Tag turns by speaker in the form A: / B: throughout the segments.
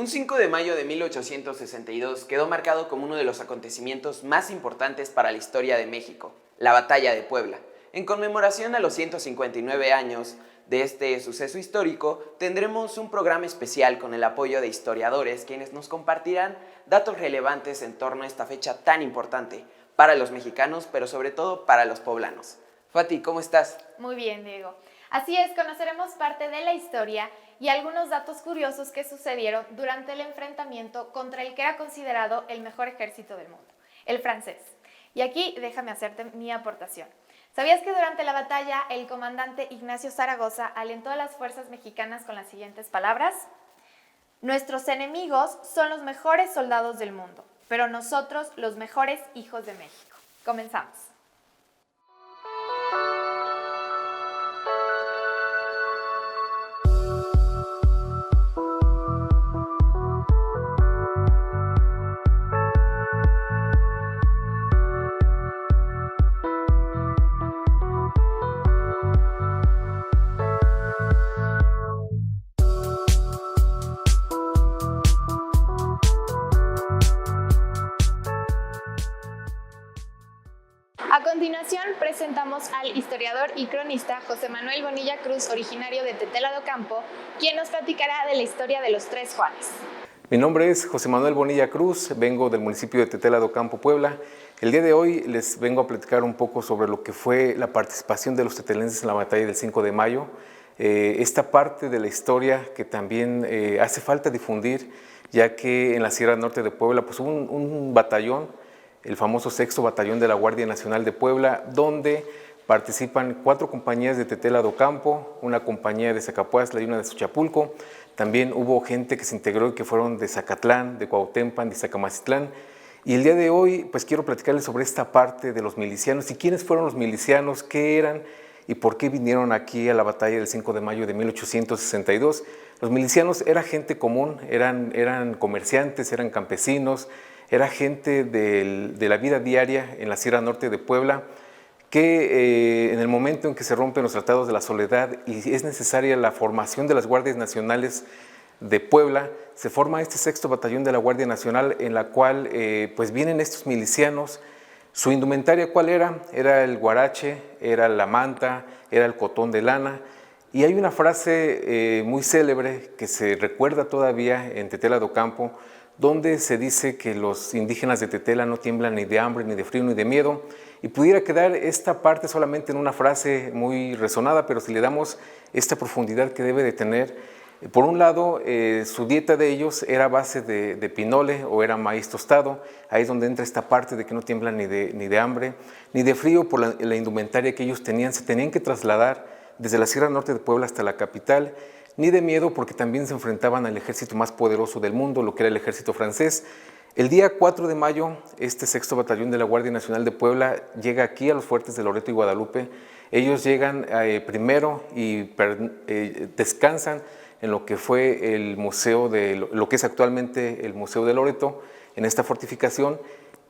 A: Un 5 de mayo de 1862 quedó marcado como uno de los acontecimientos más importantes para la historia de México, la Batalla de Puebla. En conmemoración a los 159 años de este suceso histórico, tendremos un programa especial con el apoyo de historiadores quienes nos compartirán datos relevantes en torno a esta fecha tan importante para los mexicanos, pero sobre todo para los poblanos. Fati, ¿cómo estás?
B: Muy bien, Diego. Así es, conoceremos parte de la historia y algunos datos curiosos que sucedieron durante el enfrentamiento contra el que era considerado el mejor ejército del mundo, el francés. Y aquí déjame hacerte mi aportación. ¿Sabías que durante la batalla el comandante Ignacio Zaragoza alentó a las fuerzas mexicanas con las siguientes palabras? Nuestros enemigos son los mejores soldados del mundo, pero nosotros los mejores hijos de México. Comenzamos. A continuación presentamos al historiador y cronista José Manuel Bonilla Cruz, originario de Tetela do Campo, quien nos platicará de la historia de los Tres Juanes.
C: Mi nombre es José Manuel Bonilla Cruz, vengo del municipio de Tetela do Campo, Puebla. El día de hoy les vengo a platicar un poco sobre lo que fue la participación de los tetelenses en la batalla del 5 de mayo. Esta parte de la historia que también hace falta difundir, ya que en la Sierra Norte de Puebla pues, hubo un batallón, el famoso 6º Batallón de la Guardia Nacional de Puebla, donde participan 4 compañías de Tetela do Campo, una compañía de Zacapuazla y una de Xochapulco. También hubo gente que se integró y que fueron de Zacatlán, de Cuauhtémoc, de Zacamacitlán. Y el día de hoy pues quiero platicarles sobre esta parte de los milicianos y quiénes fueron los milicianos, qué eran y por qué vinieron aquí a la batalla del 5 de mayo de 1862. Los milicianos era gente común, eran comerciantes, eran campesinos, era gente de la vida diaria en la Sierra Norte de Puebla, que en el momento en que se rompen los tratados de la Soledad y es necesaria la formación de las Guardias Nacionales de Puebla, se forma este 6º Batallón de la Guardia Nacional, en la cual pues vienen estos milicianos. Su indumentaria, ¿cuál era? Era el guarache, era la manta, era el cotón de lana. Y hay una frase muy célebre que se recuerda todavía en Tetela do Campo, donde se dice que los indígenas de Tetela no tiemblan ni de hambre, ni de frío, ni de miedo. Y pudiera quedar esta parte solamente en una frase muy resonada, pero si le damos esta profundidad que debe de tener, por un lado, su dieta de ellos era a base de pinole o era maíz tostado. Ahí es donde entra esta parte de que no tiemblan ni de hambre, ni de frío por la indumentaria que ellos tenían. Se tenían que trasladar desde la Sierra Norte de Puebla hasta la capital, ni de miedo porque también se enfrentaban al ejército más poderoso del mundo, lo que era el ejército francés. El día 4 de mayo, este 6º Batallón de la Guardia Nacional de Puebla llega aquí a los fuertes de Loreto y Guadalupe. Ellos llegan primero y descansan en lo que fue el museo lo que es actualmente el Museo de Loreto, en esta fortificación.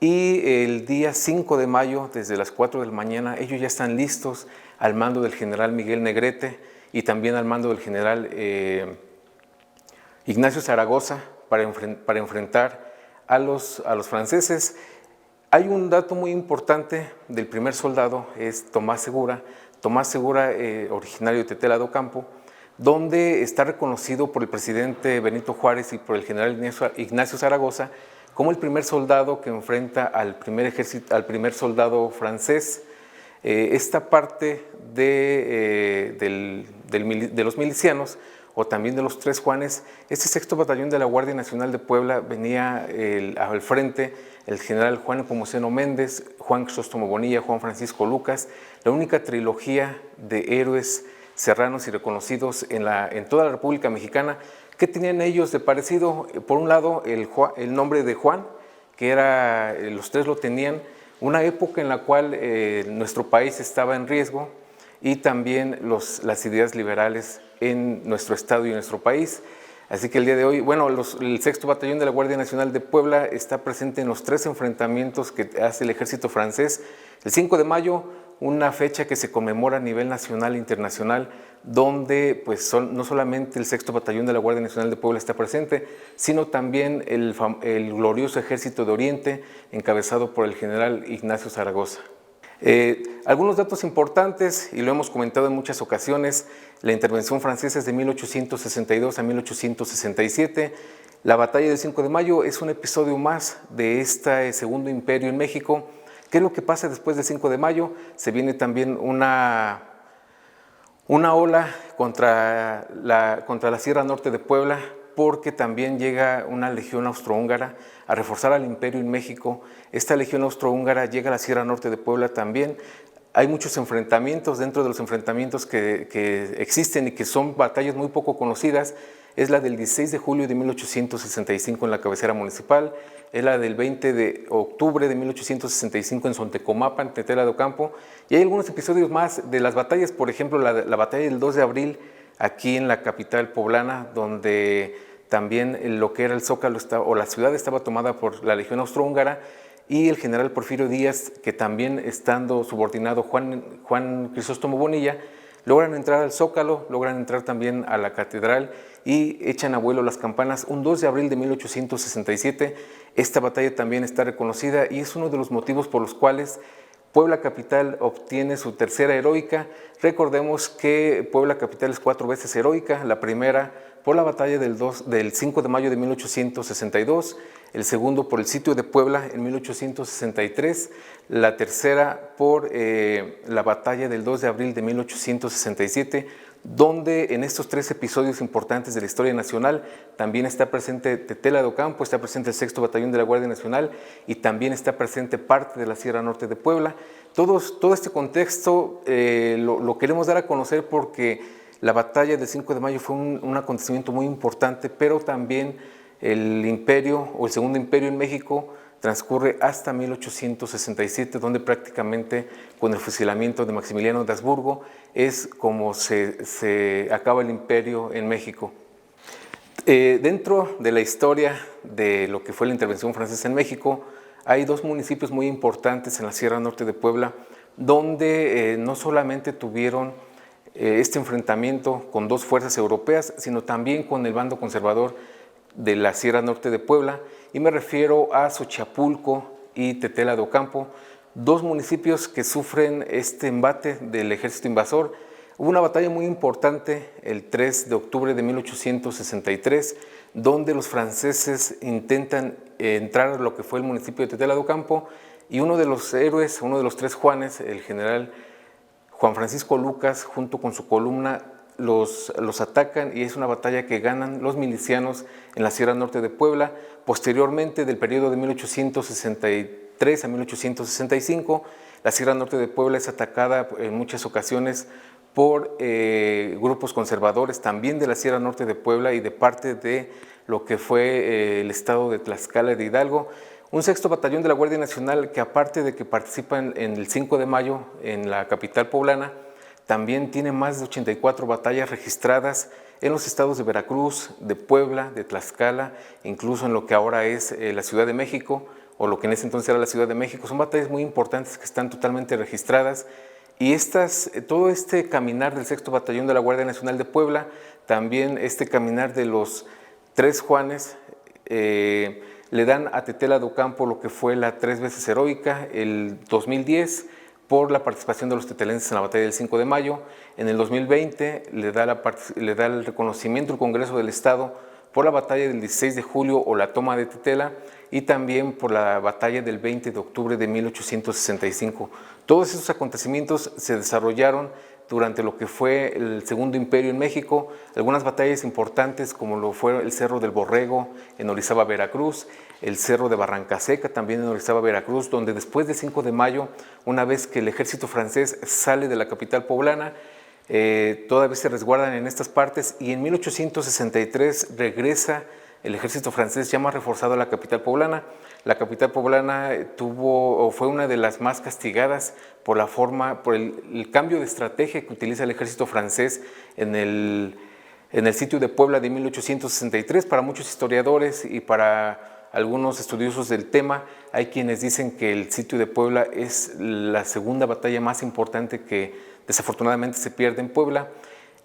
C: Y el día 5 de mayo, desde las 4 de la mañana, ellos ya están listos al mando del general Miguel Negrete y también al mando del general Ignacio Zaragoza para enfrentar a los franceses. Hay un dato muy importante del primer soldado, es Tomás Segura, originario de Tetela do Campo, donde está reconocido por el presidente Benito Juárez y por el general Ignacio Zaragoza como el primer soldado que enfrenta al primer soldado francés. Esta parte de los milicianos o también de los Tres Juanes, este 6º Batallón de la Guardia Nacional de Puebla venía al frente el general Juan Nepomuceno Méndez, Juan Crisóstomo Bonilla, Juan Francisco Lucas, la única trilogía de héroes serranos y reconocidos en toda la República Mexicana. ¿Qué tenían ellos de parecido? Por un lado, el nombre de Juan, que los tres lo tenían, una época en la cual nuestro país estaba en riesgo y también las ideas liberales en nuestro estado y en nuestro país. Así que el día de hoy, bueno, el 6º Batallón de la Guardia Nacional de Puebla está presente en los 3 enfrentamientos que hace el ejército francés. El 5 de mayo, una fecha que se conmemora a nivel nacional e internacional, donde pues no solamente el 6º Batallón de la Guardia Nacional de Puebla está presente, sino también el glorioso Ejército de Oriente, encabezado por el general Ignacio Zaragoza. Algunos datos importantes, y lo hemos comentado en muchas ocasiones: la intervención francesa es de 1862 a 1867, la batalla del 5 de mayo es un episodio más de este Segundo Imperio en México. ¿Qué es lo que pasa después del 5 de mayo? Se viene también una ola contra la Sierra Norte de Puebla, porque también llega una legión austrohúngara a reforzar al imperio en México. Esta legión austrohúngara llega a la Sierra Norte de Puebla también. Hay muchos enfrentamientos. Dentro de los enfrentamientos que existen y que son batallas muy poco conocidas, es la del 16 de julio de 1865 en la cabecera municipal, es la del 20 de octubre de 1865 en Sontecomapan, en Tetela de Ocampo, y hay algunos episodios más de las batallas, por ejemplo, la batalla del 2 de abril aquí en la capital poblana, donde también lo que era el Zócalo o la ciudad estaba tomada por la legión austrohúngara, y el general Porfirio Díaz, que también estando subordinado Juan Crisóstomo Bonilla, logran entrar al Zócalo, logran entrar también a la catedral y echan a vuelo las campanas un 2 de abril de 1867. Esta batalla también está reconocida y es uno de los motivos por los cuales Puebla Capital obtiene su tercera heroica. Recordemos que Puebla Capital es 4 veces heroica: la primera por la batalla del 5 de mayo de 1862, el segundo por el sitio de Puebla en 1863, la tercera por la batalla del 2 de abril de 1867, donde en estos 3 episodios importantes de la historia nacional también está presente Tetela de Ocampo, está presente el 6º Batallón de la Guardia Nacional y también está presente parte de la Sierra Norte de Puebla. Todo este contexto lo queremos dar a conocer porque la batalla del 5 de mayo fue un acontecimiento muy importante, pero también el imperio o el Segundo Imperio en México transcurre hasta 1867, donde prácticamente con el fusilamiento de Maximiliano de Habsburgo es como se acaba el imperio en México. Dentro de la historia de lo que fue la intervención francesa en México, hay 2 municipios muy importantes en la Sierra Norte de Puebla, donde no solamente tuvieron este enfrentamiento con 2 fuerzas europeas, sino también con el bando conservador de la Sierra Norte de Puebla, y me refiero a Xochapulco y Tetela de Ocampo, 2 municipios que sufren este embate del ejército invasor. Hubo una batalla muy importante el 3 de octubre de 1863, donde los franceses intentan entrar a lo que fue el municipio de Tetela de Ocampo, y uno de los héroes, uno de los 3 Juanes, el general Juan Francisco Lucas, junto con su columna, los atacan, y es una batalla que ganan los milicianos en la Sierra Norte de Puebla. Posteriormente, del periodo de 1863 a 1865, la Sierra Norte de Puebla es atacada en muchas ocasiones por grupos conservadores, también de la Sierra Norte de Puebla y de parte de lo que fue el estado de Tlaxcala y de Hidalgo. Un 6º Batallón de la Guardia Nacional que, aparte de que participa en el 5 de mayo en la capital poblana, también tiene más de 84 batallas registradas en los estados de Veracruz, de Puebla, de Tlaxcala, incluso en lo que ahora es la Ciudad de México, o lo que en ese entonces era la Ciudad de México. Son batallas muy importantes que están totalmente registradas, y todo este caminar del 6º Batallón de la Guardia Nacional de Puebla, también este caminar de los 3 Juanes, le dan a Tetela de Ocampo lo que fue la 3 veces heroica, el 2010, por la participación de los tetelenses en la batalla del 5 de mayo. En el 2020 le da el reconocimiento el Congreso del Estado por la batalla del 16 de julio o la toma de Tetela, y también por la batalla del 20 de octubre de 1865. Todos esos acontecimientos se desarrollaron durante lo que fue el Segundo Imperio en México. Algunas batallas importantes, como lo fue el Cerro del Borrego en Orizaba, Veracruz, el Cerro de Barrancaseca también en Orizaba, Veracruz, donde después del 5 de mayo, una vez que el ejército francés sale de la capital poblana, todavía se resguardan en estas partes, y en 1863 regresa el ejército francés ya más reforzado a la capital poblana. La capital poblana fue una de las más castigadas por el cambio de estrategia que utiliza el ejército francés en el sitio de Puebla de 1863. Para muchos historiadores y para algunos estudiosos del tema, hay quienes dicen que el sitio de Puebla es la segunda batalla más importante que desafortunadamente se pierde en Puebla.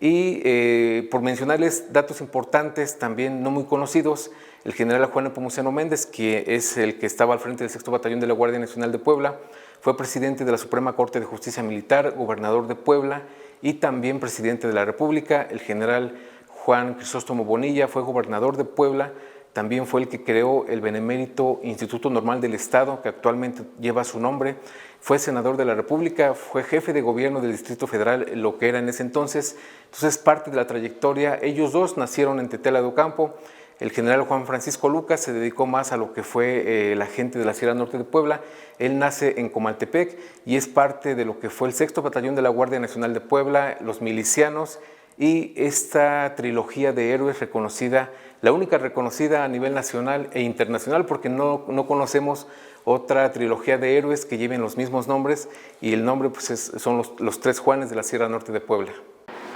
C: Y por mencionarles datos importantes, también no muy conocidos, el general Juan Nepomuceno Méndez, que es el que estaba al frente del 6º Batallón de la Guardia Nacional de Puebla, fue presidente de la Suprema Corte de Justicia Militar, gobernador de Puebla y también presidente de la República. El general Juan Crisóstomo Bonilla fue gobernador de Puebla, también fue el que creó el benemérito Instituto Normal del Estado, que actualmente lleva su nombre. Fue senador de la República, fue jefe de gobierno del Distrito Federal, lo que era en ese entonces. Entonces, parte de la trayectoria. Ellos dos nacieron en Tetela de Ocampo. El general Juan Francisco Lucas se dedicó más a lo que fue la gente de la Sierra Norte de Puebla. Él nace en Comaltepec y es parte de lo que fue el 6º Batallón de la Guardia Nacional de Puebla, los milicianos y esta trilogía de héroes reconocida, la única reconocida a nivel nacional e internacional, porque no conocemos otra trilogía de héroes que lleven los mismos nombres, y el nombre pues son los 3 Juanes de la Sierra Norte de Puebla.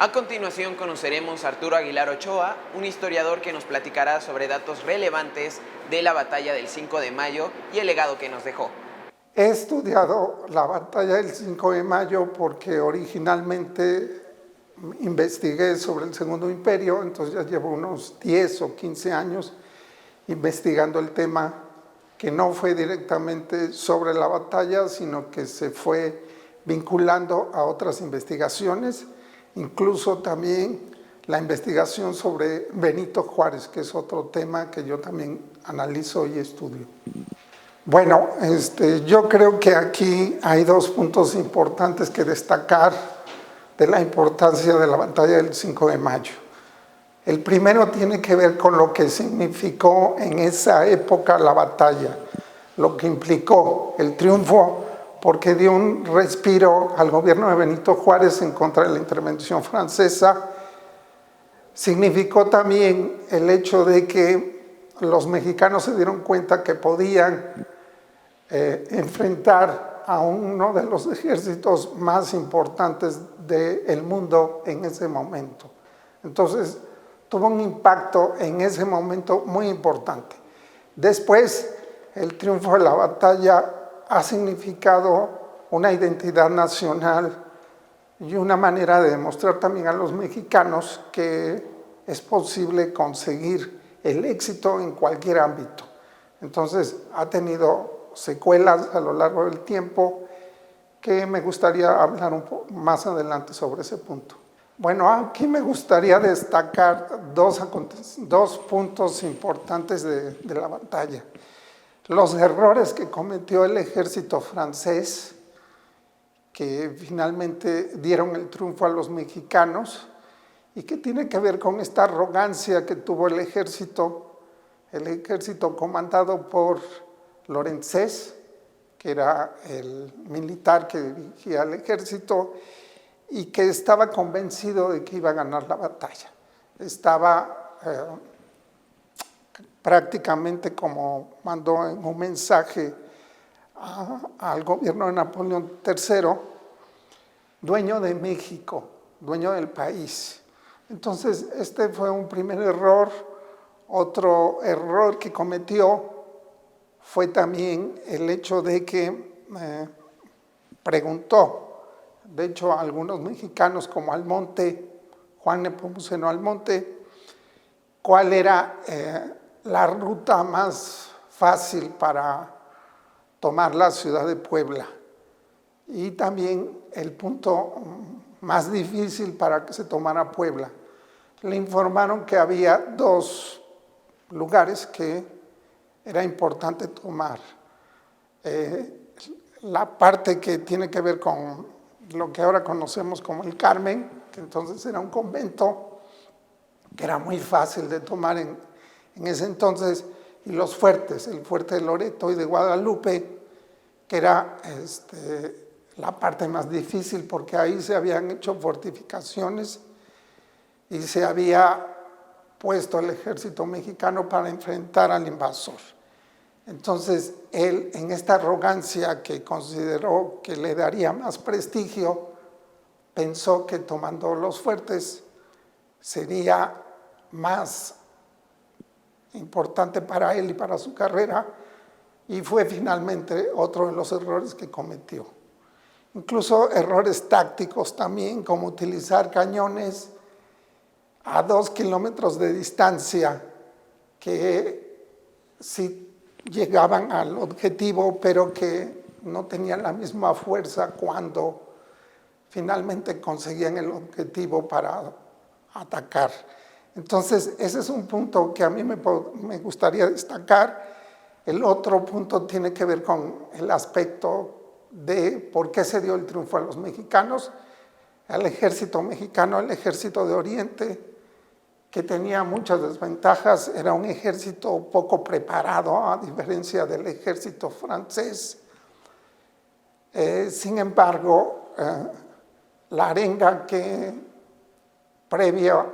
A: A continuación conoceremos a Arturo Aguilar Ochoa, un historiador que nos platicará sobre datos relevantes de la batalla del 5 de mayo y el legado que nos dejó.
D: He estudiado la batalla del 5 de mayo porque originalmente investigué sobre el Segundo Imperio, entonces ya llevo unos 10 o 15 años investigando el tema, que no fue directamente sobre la batalla, sino que se fue vinculando a otras investigaciones, incluso también la investigación sobre Benito Juárez, que es otro tema que yo también analizo y estudio. Bueno, yo creo que aquí hay 2 puntos importantes que destacar de la importancia de la batalla del 5 de mayo. El primero tiene que ver con lo que significó en esa época la batalla, lo que implicó el triunfo, porque dio un respiro al gobierno de Benito Juárez en contra de la intervención francesa. Significó también el hecho de que los mexicanos se dieron cuenta que podían enfrentar a uno de los ejércitos más importantes del mundo en ese momento. Entonces, tuvo un impacto en ese momento muy importante. Después, el triunfo de la batalla ha significado una identidad nacional y una manera de demostrar también a los mexicanos que es posible conseguir el éxito en cualquier ámbito. Entonces, ha tenido secuelas a lo largo del tiempo que me gustaría hablar un poco más adelante sobre ese punto. Bueno, aquí me gustaría destacar dos puntos importantes de la batalla. Los errores que cometió el ejército francés, que finalmente dieron el triunfo a los mexicanos, y que tiene que ver con esta arrogancia que tuvo el ejército comandado por Lorenzés, que era el militar que dirigía el ejército y que estaba convencido de que iba a ganar la batalla. Estaba prácticamente, como mandó en un mensaje al gobierno de Napoleón III, dueño de México, dueño del país. Entonces, este fue un primer error. Otro error que cometió fue también el hecho de que preguntó, de hecho, a algunos mexicanos como Almonte, Juan Nepomuceno Almonte, cuál era la ruta más fácil para tomar la ciudad de Puebla, y también el punto más difícil para que se tomara Puebla. Le informaron que había 2 lugares que era importante tomar. La parte que tiene que ver con lo que ahora conocemos como el Carmen, que entonces era un convento, que era muy fácil de tomar en ese entonces, y los fuertes, el fuerte de Loreto y de Guadalupe, que era la parte más difícil, porque ahí se habían hecho fortificaciones y se había puesto el ejército mexicano para enfrentar al invasor. Entonces, él, en esta arrogancia que consideró que le daría más prestigio, pensó que tomando los fuertes sería más importante para él y para su carrera, y fue finalmente otro de los errores que cometió. Incluso errores tácticos también, como utilizar cañones a 2 kilómetros de distancia, que sí llegaban al objetivo, pero que no tenían la misma fuerza cuando finalmente conseguían el objetivo para atacar. Entonces, ese es un punto que a mí me gustaría destacar. El otro punto tiene que ver con el aspecto de por qué se dio el triunfo a los mexicanos, al ejército mexicano, el ejército de Oriente, que tenía muchas desventajas, era un ejército poco preparado, a diferencia del ejército francés. Sin embargo, la arenga que previa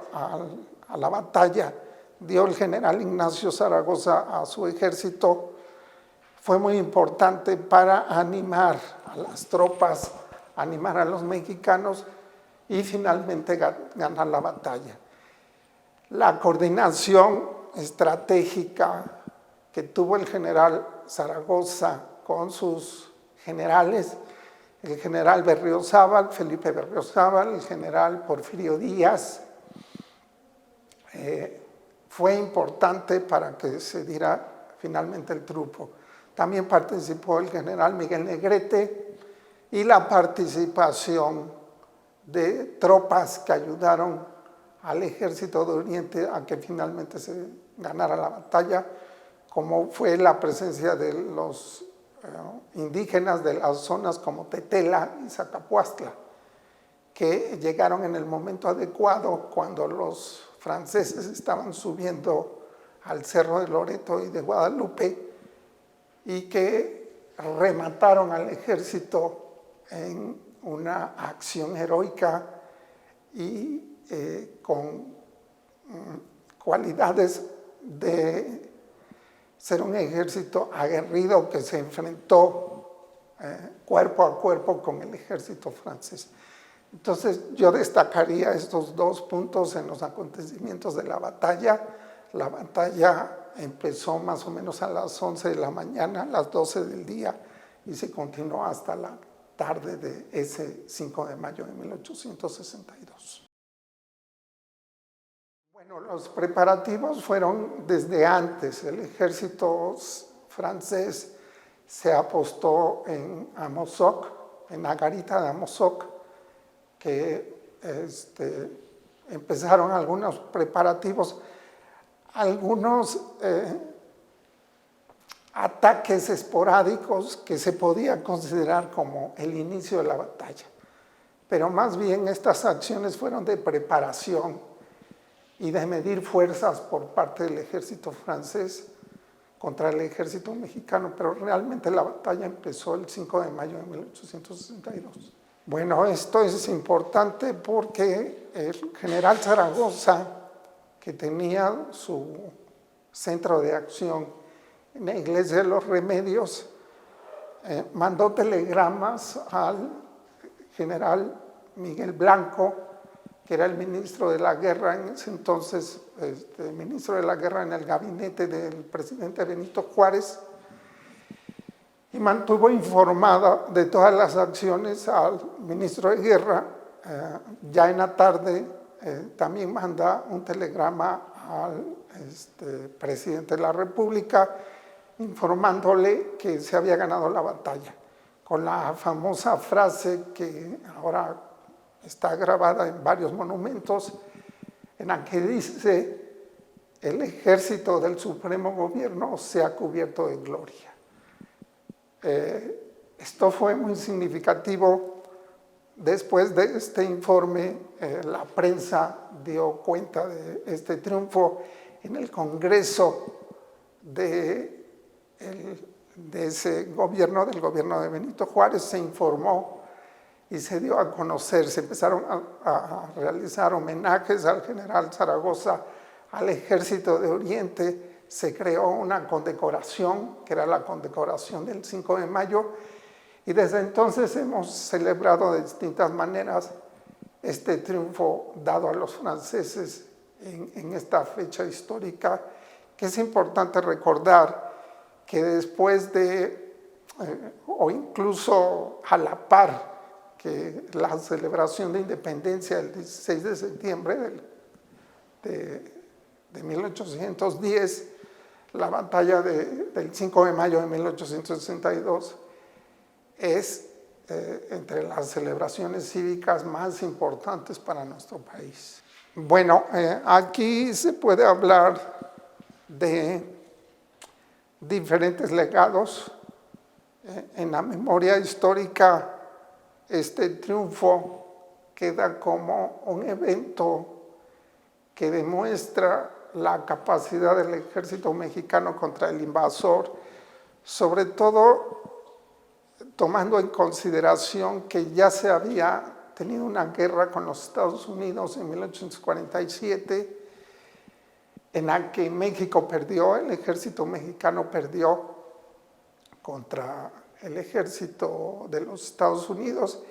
D: a la batalla dio el general Ignacio Zaragoza a su ejército fue muy importante para animar a las tropas, animar a los mexicanos y finalmente ganar la batalla. La coordinación estratégica que tuvo el general Zaragoza con sus generales, el general Berriozábal, Felipe Berriozábal, el general Porfirio Díaz, fue importante para que se diera finalmente el triunfo. También participó el general Miguel Negrete y la participación de tropas que ayudaron al ejército de Oriente a que finalmente se ganara la batalla, como fue la presencia de los indígenas de las zonas como Tetela y Zacapuastla, que llegaron en el momento adecuado cuando los franceses estaban subiendo al Cerro de Loreto y de Guadalupe y que remataron al ejército en una acción heroica y con cualidades de ser un ejército aguerrido que se enfrentó cuerpo a cuerpo con el ejército francés. Entonces yo destacaría estos dos puntos en los acontecimientos de la batalla. La batalla empezó más o menos a las 11 de la mañana, a las 12 del día, y se continuó hasta la tarde de ese 5 de mayo de 1862. Bueno, los preparativos fueron desde antes. El ejército francés se apostó en Amozoc, en la garita de Amozoc, que empezaron algunos preparativos, algunos ataques esporádicos que se podía considerar como el inicio de la batalla. Pero más bien estas acciones fueron de preparación y de medir fuerzas por parte del ejército francés contra el ejército mexicano, pero realmente la batalla empezó el 5 de mayo de 1862. Bueno, esto es importante porque el general Zaragoza, que tenía su centro de acción en la Iglesia de los Remedios, mandó telegramas al general Miguel Blanco, que era el ministro de la guerra en ese entonces, ministro de la guerra en el gabinete del presidente Benito Juárez, y mantuvo informada de todas las acciones al ministro de guerra. Ya en la tarde también manda un telegrama al presidente de la República informándole que se había ganado la batalla, con la famosa frase que ahora está grabada en varios monumentos, en la que dice: el ejército del Supremo Gobierno se ha cubierto de gloria. Esto fue muy significativo. Después de este informe, la prensa dio cuenta de este triunfo en el Congreso de ese gobierno, del gobierno de Benito Juárez. Se informó y se dio a conocer, se empezaron a realizar homenajes al general Zaragoza, al ejército de Oriente. Se creó una condecoración, que era la condecoración del 5 de mayo, y desde entonces hemos celebrado de distintas maneras este triunfo dado a los franceses en esta fecha histórica, que es importante recordar que después de, o incluso a la par que la celebración de independencia del 16 de septiembre de 1810, la batalla del 5 de mayo de 1862 es entre las celebraciones cívicas más importantes para nuestro país. Bueno, aquí se puede hablar de diferentes legados. En la memoria histórica, este triunfo queda como un evento que demuestra la capacidad del ejército mexicano contra el invasor, sobre todo tomando en consideración que ya se había tenido una guerra con los Estados Unidos en 1847, en la que México perdió, el ejército mexicano perdió contra el ejército de los Estados Unidos,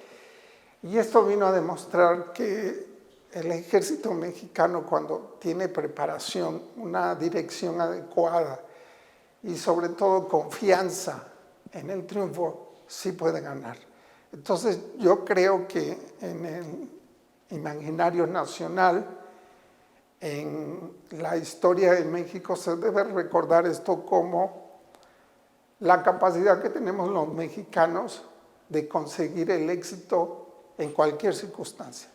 D: y esto vino a demostrar que el ejército mexicano, cuando tiene preparación, una dirección adecuada y sobre todo confianza en el triunfo, sí puede ganar. Entonces yo creo que en el imaginario nacional, en la historia de México, se debe recordar esto como la capacidad que tenemos los mexicanos de conseguir el éxito en cualquier circunstancia,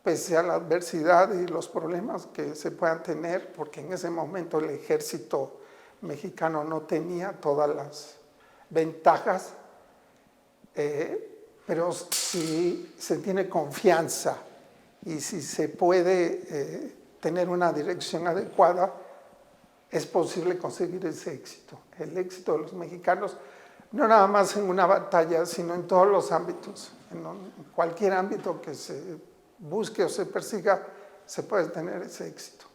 D: pese a la adversidad y los problemas que se puedan tener, porque en ese momento el ejército mexicano no tenía todas las ventajas, pero si se tiene confianza y si se puede tener una dirección adecuada, es posible conseguir ese éxito. El éxito de los mexicanos, no nada más en una batalla, sino en todos los ámbitos. En cualquier ámbito que se busque o se persiga, se puede tener ese éxito.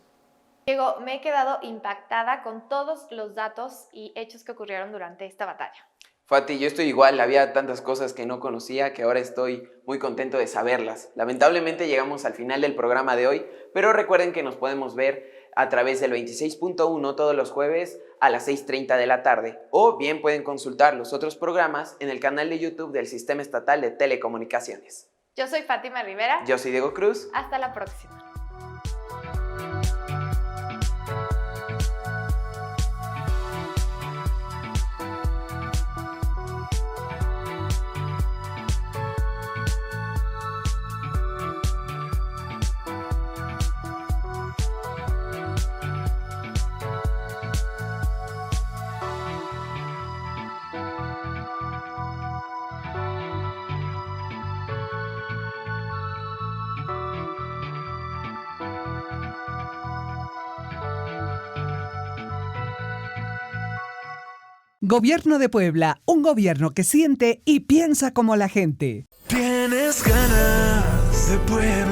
B: Diego, me he quedado impactada con todos los datos y hechos que ocurrieron durante esta batalla.
A: Fati, yo estoy igual, había tantas cosas que no conocía que ahora estoy muy contento de saberlas. Lamentablemente llegamos al final del programa de hoy, pero recuerden que nos podemos ver a través del 26.1 todos los jueves a las 6:30 de la tarde, o bien pueden consultar los otros programas en el canal de YouTube del Sistema Estatal de Telecomunicaciones.
B: Yo soy Fátima Rivera.
A: Yo soy Diego Cruz.
B: Hasta la próxima.
E: Gobierno de Puebla, un gobierno que siente y piensa como la gente.
F: Tienes ganas de Puebla.